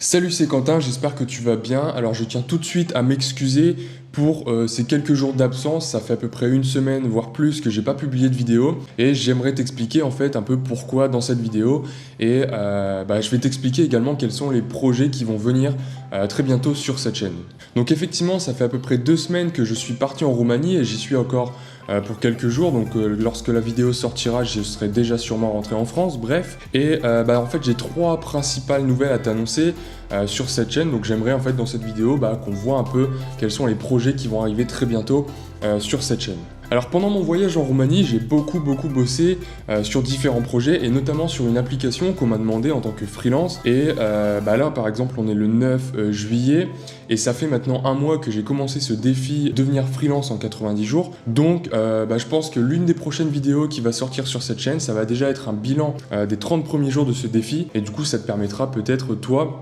Salut, c'est Quentin, j'espère que tu vas bien. Alors je tiens tout de suite à m'excuser pour ces quelques jours d'absence. Ça fait à peu près une semaine, voire plus, que j'ai pas publié de vidéo. Et j'aimerais t'expliquer en fait un peu pourquoi dans cette vidéo. Et je vais t'expliquer également quels sont les projets qui vont venir très bientôt sur cette chaîne. Donc effectivement, ça fait à peu près 2 semaines que je suis parti en Roumanie et j'y suis encore pour quelques jours. Donc lorsque la vidéo sortira, je serai déjà sûrement rentré en France, bref. Et en fait, j'ai 3 principales nouvelles à t'annoncer sur cette chaîne. Donc j'aimerais en fait dans cette vidéo qu'on voit un peu quels sont les projets qui vont arriver très bientôt sur cette chaîne. Alors pendant mon voyage en Roumanie, j'ai beaucoup bossé sur différents projets et notamment sur une application qu'on m'a demandé en tant que freelance. Et là par exemple on est le 9 juillet et ça fait maintenant un mois que j'ai commencé ce défi devenir freelance en 90 jours. Donc je pense que l'une des prochaines vidéos qui va sortir sur cette chaîne, ça va déjà être un bilan des 30 premiers jours de ce défi. Et du coup ça te permettra peut-être toi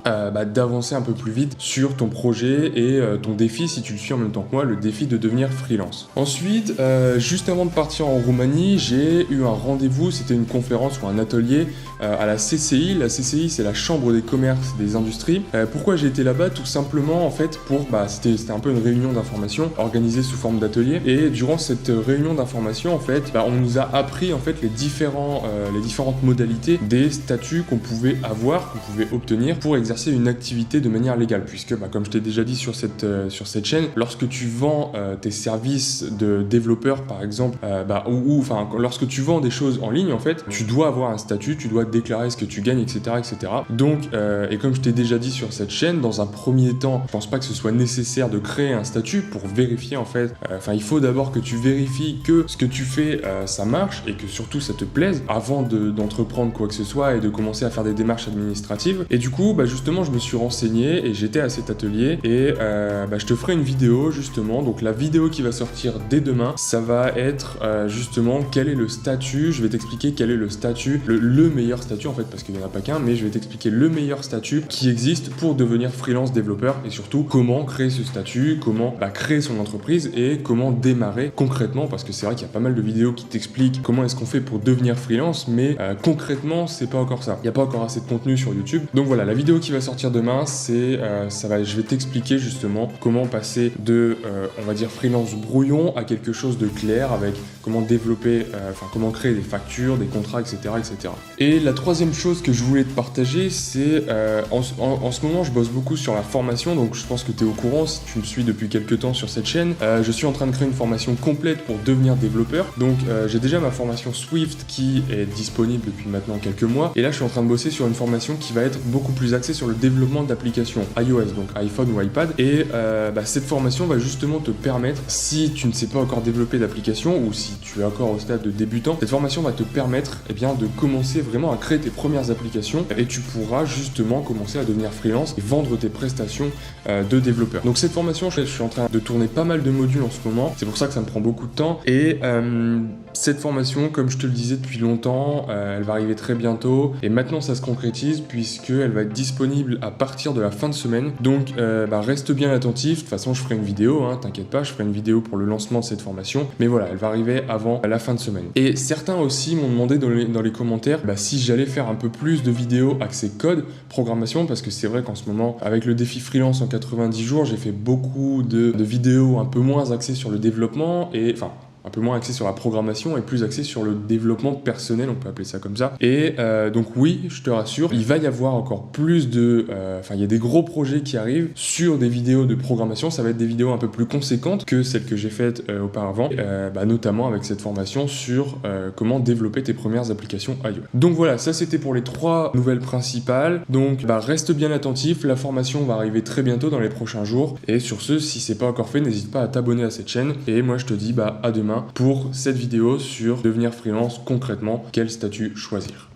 d'avancer un peu plus vite sur ton projet et ton défi si tu le suis en même temps que moi, le défi de devenir freelance. Ensuite, juste avant de partir en Roumanie, j'ai eu un rendez-vous, c'était une conférence ou un atelier à la CCI. La CCI, c'est la Chambre des commerces et des industries. Pourquoi j'ai été là-bas? Tout simplement, en fait, c'était un peu une réunion d'information organisée sous forme d'atelier. Et durant cette réunion d'information, en fait, on nous a appris en fait les différentes modalités des statuts qu'on pouvait avoir, qu'on pouvait obtenir pour exercer une activité de manière légale. Puisque, comme je t'ai déjà dit sur cette chaîne, lorsque tu vends tes services de développeur par exemple, lorsque tu vends des choses en ligne en fait, tu dois avoir un statut, tu dois déclarer ce que tu gagnes, etc. Donc, et comme je t'ai déjà dit sur cette chaîne, dans un premier temps, je pense pas que ce soit nécessaire de créer un statut pour vérifier en fait, il faut d'abord que tu vérifies que ce que tu fais, ça marche et que surtout ça te plaise avant d'entreprendre quoi que ce soit et de commencer à faire des démarches administratives. Et du coup, justement, je me suis renseigné et j'étais à cet atelier et je te ferai une vidéo justement. Donc la vidéo qui va sortir dès demain, ça va être justement quel est le statut. Je vais t'expliquer quel est le statut, le meilleur statut en fait, parce qu'il n'y en a pas qu'un, mais je vais t'expliquer le meilleur statut qui existe pour devenir freelance développeur et surtout comment créer ce statut, comment créer son entreprise et comment démarrer concrètement, parce que c'est vrai qu'il y a pas mal de vidéos qui t'expliquent comment est-ce qu'on fait pour devenir freelance, mais concrètement c'est pas encore ça. Il n'y a pas encore assez de contenu sur YouTube. Donc voilà, la vidéo qui va sortir demain, je vais t'expliquer justement comment passer de on va dire freelance brouillon à quelque chose de clair avec comment développer, comment créer des factures, des contrats, etc. Et la troisième chose que je voulais te partager, c'est en ce moment je bosse beaucoup sur la formation, donc je pense que tu es au courant si tu me suis depuis quelques temps sur cette chaîne. Je suis en train de créer une formation complète pour devenir développeur. Donc j'ai déjà ma formation Swift qui est disponible depuis maintenant quelques mois. Et là je suis en train de bosser sur une formation qui va être beaucoup plus axée sur le développement d'applications iOS, donc iPhone ou iPad. Et cette formation va justement te permettre, si tu ne sais pas encore développer d'application ou si tu es encore au stade de débutant, cette formation va te permettre de commencer vraiment à créer tes premières applications et tu pourras justement commencer à devenir freelance et vendre tes prestations de développeur. Donc cette formation, je suis en train de tourner pas mal de modules en ce moment, c'est pour ça que ça me prend beaucoup de temps et cette formation, comme je te le disais depuis longtemps, elle va arriver très bientôt et maintenant ça se concrétise puisqu'elle va être disponible à partir de la fin de semaine. Donc reste bien attentif, de toute façon je ferai une vidéo, t'inquiète pas, je ferai une vidéo pour le lancement de cette formation, mais voilà, elle va arriver avant la fin de semaine. Et certains aussi m'ont demandé dans les commentaires si j'allais faire un peu plus de vidéos axées code, programmation, parce que c'est vrai qu'en ce moment, avec le défi freelance en 90 jours, j'ai fait beaucoup de vidéos un peu moins axées sur le développement et un peu moins axé sur la programmation et plus axé sur le développement personnel, on peut appeler ça comme ça. Et donc oui, je te rassure, il va y avoir encore plus de... il y a des gros projets qui arrivent sur des vidéos de programmation. Ça va être des vidéos un peu plus conséquentes que celles que j'ai faites auparavant, notamment avec cette formation sur comment développer tes premières applications iOS. Donc voilà, ça c'était pour les 3 nouvelles principales. Donc reste bien attentif, la formation va arriver très bientôt dans les prochains jours. Et sur ce, si c'est pas encore fait, n'hésite pas à t'abonner à cette chaîne. Et moi je te dis à demain pour cette vidéo sur devenir freelance concrètement, quel statut choisir.